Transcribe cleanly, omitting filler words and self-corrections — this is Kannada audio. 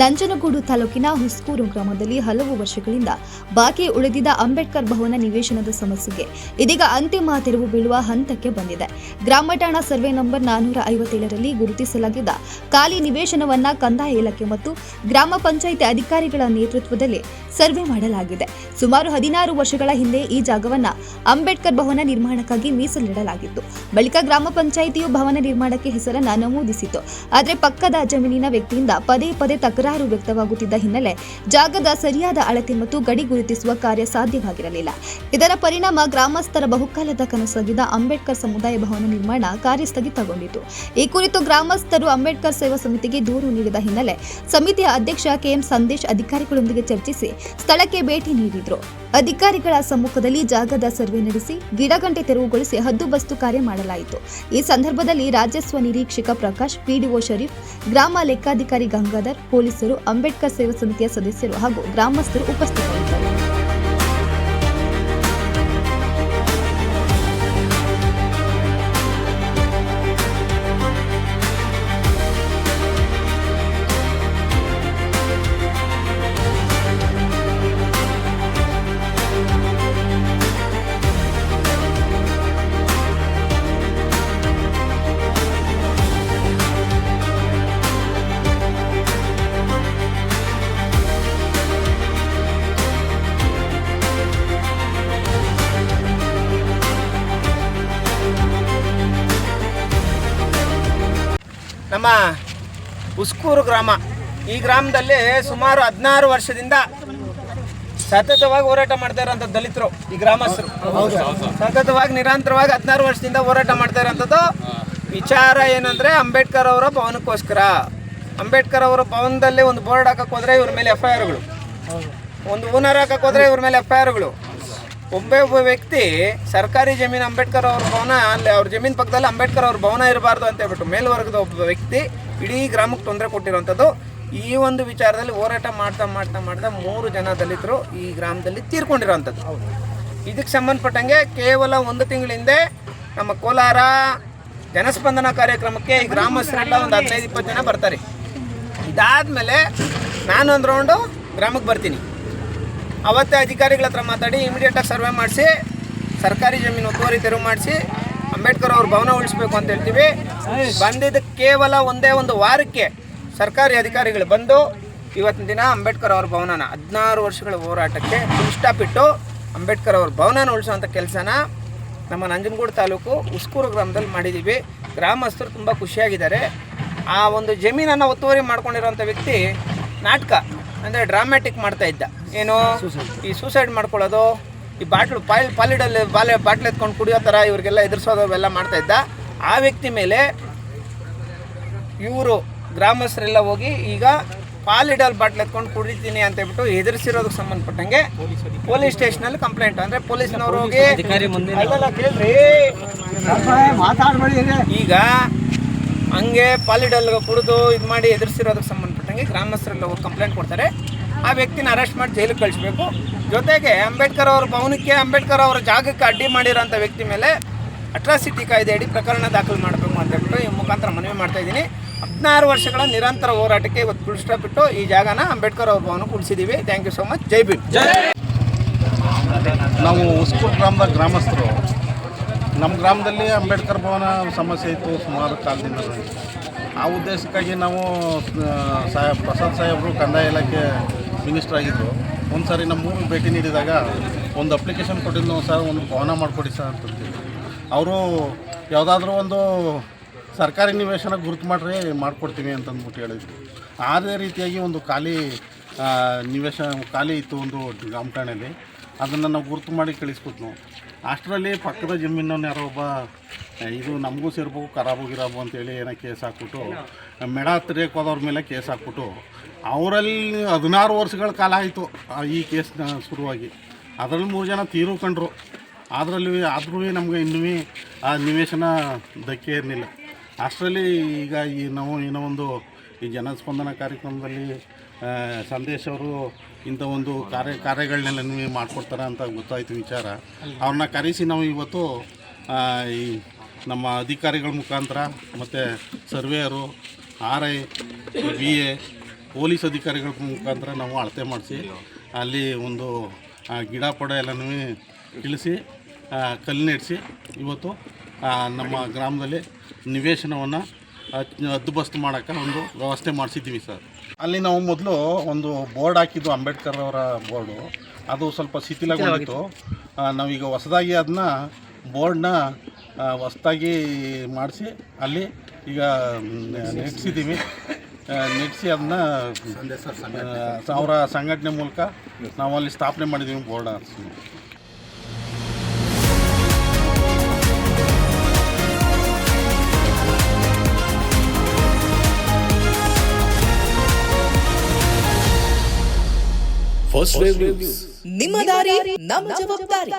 ನಂಜನಗೂಡು ತಾಲೂಕಿನ ಹುಸ್ಕೂರು ಗ್ರಾಮದಲ್ಲಿ ಹಲವು ವರ್ಷಗಳಿಂದ ಬಾಕಿ ಉಳಿದಿದ್ದ ಅಂಬೇಡ್ಕರ್ ಭವನ ನಿವೇಶನದ ಸಮಸ್ಯೆಗೆ ಇದೀಗ ಅಂತಿಮ ತಿರುವು ಬೀಳುವ ಹಂತಕ್ಕೆ ಬಂದಿದೆ. ಗ್ರಾಮ ಠಾಣಾ ಸರ್ವೆ ನಂಬರ್ 457ರಲ್ಲಿ ಗುರುತಿಸಲಾಗಿದ್ದ ಖಾಲಿ ನಿವೇಶನವನ್ನ ಕಂದಾಯ ಇಲಾಖೆ ಮತ್ತು ಗ್ರಾಮ ಪಂಚಾಯಿತಿ ಅಧಿಕಾರಿಗಳ ನೇತೃತ್ವದಲ್ಲಿ ಸರ್ವೆ ಮಾಡಲಾಗಿದೆ. ಸುಮಾರು 16 ವರ್ಷಗಳ ಹಿಂದೆ ಈ ಜಾಗವನ್ನ ಅಂಬೇಡ್ಕರ್ ಭವನ ನಿರ್ಮಾಣಕ್ಕಾಗಿ ಮೀಸಲಿಡಲಾಗಿತ್ತು. ಬಳಿಕ ಗ್ರಾಮ ಪಂಚಾಯಿತಿಯು ಭವನ ನಿರ್ಮಾಣಕ್ಕೆ ಹೆಸರನ್ನ ನಮೂದಿಸಿತು. ಆದರೆ ಪಕ್ಕದ ಜಮೀನಿನ ವ್ಯಕ್ತಿಯಿಂದ ಪದೇ ಪದೇ ತಕರಾರು ವ್ಯಕ್ತವಾಗುತ್ತಿದ್ದ ಹಿನ್ನೆಲೆ ಜಾಗದ ಸರಿಯಾದ ಅಳತೆ ಮತ್ತು ಗಡಿ ಗುರುತಿಸುವ ಕಾರ್ಯ ಸಾಧ್ಯವಾಗಿರಲಿಲ್ಲ. ಇದರ ಪರಿಣಾಮ ಗ್ರಾಮಸ್ಥರ ಬಹುಕಾಲದ ಕನಸಾಗಿದ್ದ ಅಂಬೇಡ್ಕರ್ ಸಮುದಾಯ ಭವನ ನಿರ್ಮಾಣ ಕಾರ್ಯ ಸ್ಥಗಿತಗೊಂಡಿತು. ಈ ಕುರಿತು ಗ್ರಾಮಸ್ಥರು ಅಂಬೇಡ್ಕರ್ ಸೇವಾ ಸಮಿತಿಗೆ ದೂರು ನೀಡಿದ ಹಿನ್ನೆಲೆ ಸಮಿತಿಯ ಅಧ್ಯಕ್ಷ ಕೆಎಂ ಸಂದೇಶ್ ಅಧಿಕಾರಿಗಳೊಂದಿಗೆ ಚರ್ಚಿಸಿ ಸ್ಥಳಕ್ಕೆ ಭೇಟಿ ನೀಡಿದ್ರು. ಅಧಿಕಾರಿಗಳ ಸಮ್ಮುಖದಲ್ಲಿ ಜಾಗದ ಸರ್ವೆ ನಡೆಸಿ ಗಿಡಗಂಟೆ ತೆರವುಗೊಳಿಸಿ ಹದ್ದುಬಸ್ತು ಕಾರ್ಯ ಮಾಡಲಾಯಿತು. ಈ ಸಂದರ್ಭದಲ್ಲಿ ರಾಜಸ್ವ ನಿರೀಕ್ಷಕ ಪ್ರಕಾಶ್, ಪಿಡಿಒ ಶರೀಫ್, ಗ್ರಾಮ ಲೆಕ್ಕಾಧಿಕಾರಿ ಗಂಗಾಧರ್, ಪೊಲೀಸರು, ಅಂಬೇಡ್ಕರ್ ಸೇವಾ ಸಮಿತಿಯ ಸದಸ್ಯರು ಹಾಗೂ ಗ್ರಾಮಸ್ಥರು ಉಪಸ್ಥಿತರಿದ್ದರು. ನಮ್ಮ ಹುಸ್ಕೂರು ಗ್ರಾಮ, ಈ ಗ್ರಾಮದಲ್ಲಿ ಸುಮಾರು 16 ವರ್ಷದಿಂದ ಸತತವಾಗಿ ಹೋರಾಟ ಮಾಡ್ತಾ ಇರೋಂಥ ದಲಿತರು, ಈ ಗ್ರಾಮಸ್ಥರು ಸತತವಾಗಿ ನಿರಂತರವಾಗಿ 16 ವರ್ಷದಿಂದ ಹೋರಾಟ ಮಾಡ್ತಾ ಇರೋಂಥದ್ದು ವಿಚಾರ ಏನಂದರೆ ಅಂಬೇಡ್ಕರ್ ಅವರ ಭವನಕ್ಕೋಸ್ಕರ. ಅಂಬೇಡ್ಕರ್ ಅವರ ಭವನದಲ್ಲಿ ಒಂದು ಬೋರ್ಡ್ ಹಾಕಕ್ಕೆ ಹೋದರೆ ಇವ್ರ ಮೇಲೆ FIRಗಳು, ಒಂದು ಓನರ್ ಹಾಕಕ್ಕೆ ಹೋದರೆ ಇವ್ರ ಮೇಲೆ FIRಗಳು. ಒಬ್ಬ ವ್ಯಕ್ತಿ ಸರ್ಕಾರಿ ಜಮೀನು ಅಂಬೇಡ್ಕರ್ ಅವ್ರ ಭವನ, ಅಲ್ಲಿ ಅವ್ರ ಜಮೀನು ಪಕ್ಕದಲ್ಲಿ ಅಂಬೇಡ್ಕರ್ ಅವ್ರ ಭವನ ಇರಬಾರ್ದು ಅಂತ ಹೇಳ್ಬಿಟ್ಟು ಮೇಲ್ವರ್ಗದ ಒಬ್ಬ ವ್ಯಕ್ತಿ ಇಡೀ ಗ್ರಾಮಕ್ಕೆ ತೊಂದರೆ ಕೊಟ್ಟಿರುವಂಥದ್ದು. ಈ ಒಂದು ವಿಚಾರದಲ್ಲಿ ಹೋರಾಟ ಮಾಡ್ತಾ 3 ಜನ ದಲಿತರು ಈ ಗ್ರಾಮದಲ್ಲಿ ತೀರ್ಕೊಂಡಿರೋವಂಥದ್ದು. ಇದಕ್ಕೆ ಸಂಬಂಧಪಟ್ಟಂಗೆ ಕೇವಲ 1 ತಿಂಗಳ ಹಿಂದೆ ನಮ್ಮ ಕೋಲಾರ ಜನಸ್ಪಂದನ ಕಾರ್ಯಕ್ರಮಕ್ಕೆ ಈ ಗ್ರಾಮಸ್ಥರೆಲ್ಲ ಒಂದು 15-20 ಜನ ಬರ್ತಾರೆ. ಇದಾದಮೇಲೆ ನಾನು ಒಂದು ರೌಂಡು ಗ್ರಾಮಕ್ಕೆ ಬರ್ತೀನಿ. ಅವತ್ತೇ ಅಧಿಕಾರಿಗಳ ಹತ್ರ ಮಾತಾಡಿ ಇಮಿಡಿಯೇಟಾಗಿ ಸರ್ವೆ ಮಾಡಿಸಿ ಸರ್ಕಾರಿ ಜಮೀನು ಒತ್ತುವರಿ ತೆರವು ಮಾಡಿಸಿ ಅಂಬೇಡ್ಕರ್ ಅವ್ರ ಭವನ ಉಳಿಸ್ಬೇಕು ಅಂತ ಹೇಳ್ತೀವಿ. ಬಂದಿದ್ದಕ್ಕೆ ಕೇವಲ ಒಂದು ವಾರಕ್ಕೆ ಸರ್ಕಾರಿ ಅಧಿಕಾರಿಗಳು ಬಂದು ಇವತ್ತಿನ ದಿನ ಅಂಬೇಡ್ಕರ್ ಅವ್ರ ಭವನನ 16 ವರ್ಷಗಳ ಹೋರಾಟಕ್ಕೆ ಫುಲ್ ಸ್ಟಾಪ್ ಇಟ್ಟು ಅಂಬೇಡ್ಕರ್ ಅವ್ರ ಭವನನ ಉಳಿಸೋವಂಥ ಕೆಲಸನ ನಮ್ಮ ನಂಜನಗೂಡು ತಾಲೂಕು ಹುಸ್ಕೂರು ಗ್ರಾಮದಲ್ಲಿ ಮಾಡಿದ್ದೀವಿ. ಗ್ರಾಮಸ್ಥರು ತುಂಬ ಖುಷಿಯಾಗಿದ್ದಾರೆ. ಆ ಒಂದು ಜಮೀನನ್ನು ಒತ್ತುವರಿ ಮಾಡ್ಕೊಂಡಿರೋಂಥ ವ್ಯಕ್ತಿ ನಾಟಕ ಅಂದರೆ ಡ್ರಾಮ್ಯಾಟಿಕ್ ಮಾಡ್ತಾ ಇದ್ದ. ಏನು ಈ ಸೂಸೈಡ್ ಮಾಡ್ಕೊಳ್ಳೋದು, ಈ ಪಾಲಿಡಲ್ಲಿ ಬಾಟ್ಲ್ ಎತ್ಕೊಂಡು ಕುಡಿಯೋ ಥರ ಇವ್ರಿಗೆಲ್ಲ ಎದುರಿಸೋದು ಅವೆಲ್ಲ ಮಾಡ್ತಾ ಇದ್ದ. ಆ ವ್ಯಕ್ತಿ ಮೇಲೆ ಇವರು ಗ್ರಾಮಸ್ಥರೆಲ್ಲ ಹೋಗಿ ಈಗ ಪಾಲಿಡಲ್ ಬಾಟ್ಲ್ ಎತ್ಕೊಂಡು ಕುಡಿತೀನಿ ಅಂತ ಹೇಳ್ಬಿಟ್ಟು ಎದುರಿಸಿರೋದಕ್ಕೆ ಸಂಬಂಧಪಟ್ಟಂಗೆ ಪೊಲೀಸ್ ಸ್ಟೇಷನಲ್ಲಿ ಕಂಪ್ಲೇಂಟ್, ಅಂದರೆ ಪೊಲೀಸ್ನವ್ರು ಹೋಗಿ ಕೇಳ್ರಿ ಈಗ ಹಂಗೆ ಪಾಲಿಡಲ್ ಕುಡಿದು ಇದು ಮಾಡಿ ಎದುರಿಸಿರೋದಕ್ಕೆ ಸಂಬಂಧಪಟ್ಟಂಗೆ ಗ್ರಾಮಸ್ಥರೆಲ್ಲ ಹೋಗಿ ಕಂಪ್ಲೇಂಟ್ ಕೊಡ್ತಾರೆ. ಆ ವ್ಯಕ್ತಿನ ಅರೆಸ್ಟ್ ಮಾಡಿ ಜೈಲಿಗೆ ಕಳಿಸ್ಬೇಕು. ಜೊತೆಗೆ ಅಂಬೇಡ್ಕರ್ ಅವ್ರ ಭವನಕ್ಕೆ, ಅಂಬೇಡ್ಕರ್ ಅವರ ಜಾಗಕ್ಕೆ ಅಡ್ಡಿ ಮಾಡಿರೋಂಥ ವ್ಯಕ್ತಿ ಮೇಲೆ ಅಟ್ರಾಸಿಟಿ ಕಾಯ್ದೆ ಅಡಿ ಪ್ರಕರಣ ದಾಖಲು ಮಾಡಬೇಕು ಅಂತ ಹೇಳ್ಬಿಟ್ಟು ಈ ಮುಖಾಂತರ ಮನವಿ ಮಾಡ್ತಾಯಿದ್ದೀನಿ. 16 ವರ್ಷಗಳ ನಿರಂತರ ಹೋರಾಟಕ್ಕೆ ಇವತ್ತು ಫುಲ್ ಸ್ಟಾಪ್ ಇಟ್ಟು ಈ ಜಾಗನ ಅಂಬೇಡ್ಕರ್ ಅವ್ರ ಭವನಕ್ಕೆ ಉಳಿಸಿದ್ದೀವಿ. Thank you so much. Jai Bhim. ನಾವು ಹುಸ್ಕೂರು ಗ್ರಾಮದ ಗ್ರಾಮಸ್ಥರು. ನಮ್ಮ ಗ್ರಾಮದಲ್ಲಿ ಅಂಬೇಡ್ಕರ್ ಭವನ ಸಮಸ್ಯೆ ಇತ್ತು ಸುಮಾರು ಕಾಲದಿಂದ. ಆ ಉದ್ದೇಶಕ್ಕಾಗಿ ನಾವು ಪ್ರಸಾದ್ ಸಾಹೇಬರು ಕಂದಾಯ ಇಲಾಖೆ ಮಿನಿಸ್ಟರ್ ಆಗಿದ್ದರು. ಒಂದು ಸಾರಿ ನಮ್ಮ ಊರಿಗೆ ಭೇಟಿ ನೀಡಿದಾಗ ಒಂದು ಅಪ್ಲಿಕೇಶನ್ ಕೊಟ್ಟಿದ್ದು, ಸರ್ ಒಂದು ಭವನ ಮಾಡಿಕೊಡಿ ಸರ್ ಅಂತಂತೀವಿ. ಅವರು ಯಾವುದಾದ್ರೂ ಒಂದು ಸರ್ಕಾರಿ ನಿವೇಶನ ಗುರುತು ಮಾಡಿಕೊಡ್ತೀವಿ ಅಂತಂದ್ಬಿಟ್ಟು ಹೇಳಿದ್ರು. ಅದೇ ರೀತಿಯಾಗಿ ಒಂದು ನಿವೇಶನ ಖಾಲಿ ಇತ್ತು ಒಂದು ಗ್ರಾಮ ಠಾಣೆಯಲ್ಲಿ. ಅದನ್ನು ನಾವು ಗುರುತು ಮಾಡಿ ಕಳಿಸ್ಕೊಟ್ನು. ಅಷ್ಟರಲ್ಲಿ ಪಕ್ಕದ ಜಮೀನನ್ನು ಯಾರೋ ಒಬ್ಬ ಇದು ನಮಗೂ ಸೇರ್ಬೇಕು ಖರಾಬು ಅಂತೇಳಿ ಏನೋ ಕೇಸ್ ಹಾಕ್ಬಿಟ್ಟು ಮೆಡ ತೆರೆಯಕ್ಕೆ ಹೋದವ್ರ ಮೇಲೆ ಕೇಸ್ ಹಾಕ್ಬಿಟ್ಟು ಅವರಲ್ಲಿ 16 ವರ್ಷಗಳ ಕಾಲ ಆಯಿತು ಈ ಕೇಸ್ನ ಶುರುವಾಗಿ. ಅದರಲ್ಲಿ 3 ಜನ ತೀರ್ಕೊಂಡ್ರು. ಆದರೂ ನಮಗೆ ಇನ್ನೂ ಆ ನಿವೇಶನ ಧಕ್ಕೆ ಇರಲಿಲ್ಲ. ಅಷ್ಟರಲ್ಲಿ ಈಗ ನಾವು ಏನೋ ಒಂದು ಈ ಜನಸ್ಪಂದನ ಕಾರ್ಯಕ್ರಮದಲ್ಲಿ ಸಂದೇಶ್ ಅವರು ಇಂಥ ಒಂದು ಕಾರ್ಯಗಳನ್ನೆಲ್ಲ ಮಾಡಿಕೊಡ್ತಾರೆ ಅಂತ ಗೊತ್ತಾಯಿತು ವಿಚಾರ. ಅವ್ರನ್ನ ಕರೆಸಿ ನಾವು ಇವತ್ತು ಈ ನಮ್ಮ ಅಧಿಕಾರಿಗಳ ಮುಖಾಂತರ ಮತ್ತು ಸರ್ವೇಯರು, RI, BA ಪೊಲೀಸ್ ಅಧಿಕಾರಿಗಳ ಮುಖಾಂತರ ನಾವು ಅಳತೆ ಮಾಡಿಸಿ ಅಲ್ಲಿ ಒಂದು ಗಿಡ ಪಡ ಎಲ್ಲನೂ ಇಳಿಸಿ ಕಲ್ಲು ನೆಡೆಸಿ ಇವತ್ತು ನಮ್ಮ ಗ್ರಾಮದಲ್ಲಿ ನಿವೇಶನವನ್ನು ಹದ್ದುಬಸ್ತು ಮಾಡೋಕ್ಕೆ ಒಂದು ವ್ಯವಸ್ಥೆ ಮಾಡಿಸಿದ್ದೀವಿ ಸರ್. ಅಲ್ಲಿ ನಾವು ಮೊದಲು ಒಂದು ಬೋರ್ಡ್ ಹಾಕಿದ್ದು ಅಂಬೇಡ್ಕರ್ ಅವರ ಬೋರ್ಡು, ಅದು ಸ್ವಲ್ಪ ಶಿಥಿಲಗೊಂಡಿತ್ತು. ನಾವೀಗ ಹೊಸದಾಗಿ ಅದನ್ನ ಬೋರ್ಡ್ನ ಹೊಸದಾಗಿ ಮಾಡಿಸಿ ಅಲ್ಲಿ ಈಗ ನೆಡೆಸಿದ್ದೀವಿ. ನೆಡೆಸಿ ಅದನ್ನ ಅವರ ಸಂಘಟನೆ ಮೂಲಕ ನಾವು ಅಲ್ಲಿ ಸ್ಥಾಪನೆ ಮಾಡಿದ್ದೀವಿ ಬೋರ್ಡ್ ಹಾರಿಸಿ. ಫಸ್ಟ್ ವೇವ್ ನ್ಯೂಸ್, ನಿಮ್ಮ ದಾರಿ ನಮ್ಮ ಜವಾಬ್ದಾರಿ.